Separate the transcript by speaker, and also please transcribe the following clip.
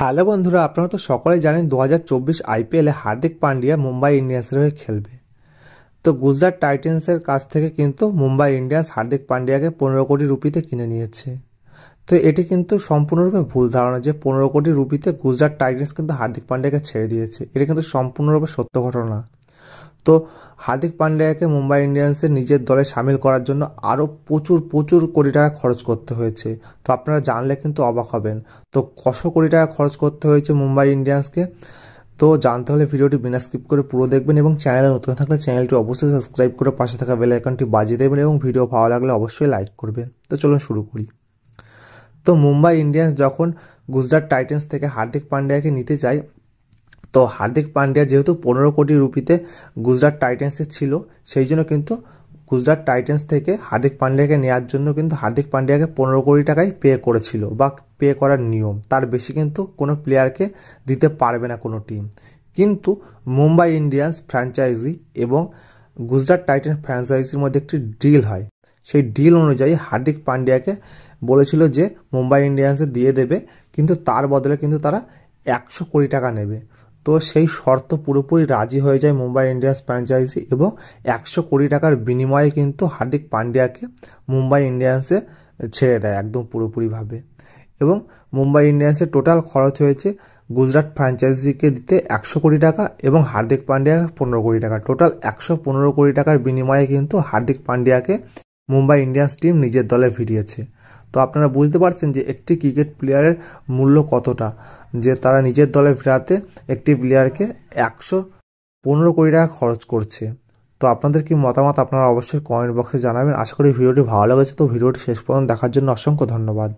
Speaker 1: Hello বন্ধুরা, আপনারা তো সকলেই জানেন 2024 আইপিএলে হার্দিক পান্ডিয়া মুম্বাই ইন্ডিয়ান্সের হয়ে খেলবে। তো গুজরাট টাইটেন্সের কাছ থেকে কিন্তু মুম্বাই ইন্ডিয়ান্স হার্দিক পান্ডিয়াকে 15 কোটি রুপিতে কিনে নিয়েছে। তো এটি কিন্তু সম্পূর্ণরূপে ভুল ধারণা যে 15 কোটি রুপিতে গুজরাট টাইটেন্স কিন্তু হার্দিক পান্ডিয়াকে ছেড়ে দিয়েছে। এটা কিন্তু সম্পূর্ণরূপে সত্য ঘটনা। তো হার্দিক পান্ডিয়াকে মুম্বাই ইন্ডিয়ান্সের নিজের দলে সামিল করার জন্য আরও প্রচুর প্রচুর কোটি টাকা খরচ করতে হয়েছে। তো আপনারা জানলে কিন্তু অবাক হবেন। তো কশো কোটি টাকা খরচ করতে হয়েছে মুম্বাই ইন্ডিয়ান্সকে। তো জানতে হলে ভিডিওটি বিনা স্কিপ করে পুরো দেখবেন এবং চ্যানেলে নতুন থাকলে চ্যানেলটি অবশ্যই সাবস্ক্রাইব করে পাশে থাকা বেল আইকনটি বাজিয়ে দেবেন এবং ভিডিও ভালো লাগলে অবশ্যই লাইক করবেন। তো চলুন শুরু করি। তো মুম্বাই ইন্ডিয়ান্স যখন গুজরাট টাইটেন্স থেকে হার্দিক পান্ডিয়াকে নিতে চায়, তো হার্দিক পান্ডিয়া যেহেতু 15 কোটি রুপিতে গুজরাট টাইটেন্সে ছিল, সেই জন্য কিন্তু গুজরাট টাইটেন্স থেকে হার্দিক পান্ডিয়াকে নেওয়ার জন্য কিন্তু হার্দিক পান্ডিয়াকে 15 কোটি টাকাই পে করেছিল বা পে করার নিয়ম। তার বেশি কিন্তু কোনো প্লেয়ারকে দিতে পারবে না কোনো টিম। কিন্তু মুম্বাই ইন্ডিয়ান্স ফ্র্যাঞ্চাইজি এবং গুজরাট টাইটেন্স ফ্র্যাঞ্চাইজির মধ্যে একটি ডিল হয়। সেই ডিল অনুযায়ী হার্দিক পান্ডিয়াকে বলেছিল যে মুম্বাই ইন্ডিয়ান্সে দিয়ে দেবে, কিন্তু তার বদলে কিন্তু তারা 100 কোটি টাকা নেবে। তো সেই শর্ত পুরোপুরি রাজি হয়ে যায় মুম্বাই ইন্ডিয়ান্স ফ্র্যাঞ্চাইজি এবং 100 কোটি টাকার বিনিময়ে কিন্তু হার্দিক পান্ডিয়াকে মুম্বাই ইন্ডিয়ান্সে ছেড়ে দেয় একদম পুরোপুরিভাবে। এবং মুম্বাই ইন্ডিয়ান্সের টোটাল খরচ হয়েছে গুজরাট ফ্র্যাঞ্চাইজিকে দিতে 100 কোটি টাকা এবং হার্দিক পান্ডিয়াকে 15 কোটি টাকা। টোটাল 115 কোটি টাকার বিনিময়ে কিন্তু হার্দিক পান্ডিয়াকে মুম্বাই ইন্ডিয়ান্স টিম নিজের দলে ভিড়িয়েছে। তো আপনারা বুঝতে পারছেন যে একটি ক্রিকেট প্লেয়ারের মূল্য কতটা, যে তারা নিজের দলে ফেরাতে একটি প্লেয়ারকে 115 কোটি টাকা খরচ করছে। তো আপনাদের কি মতামত আপনারা অবশ্যই কমেন্ট বক্সে জানাবেন। আশা করি ভিডিওটি ভালো লেগেছে। তো ভিডিওটি শেষ পর্যন্ত দেখার জন্য অসংখ্য ধন্যবাদ।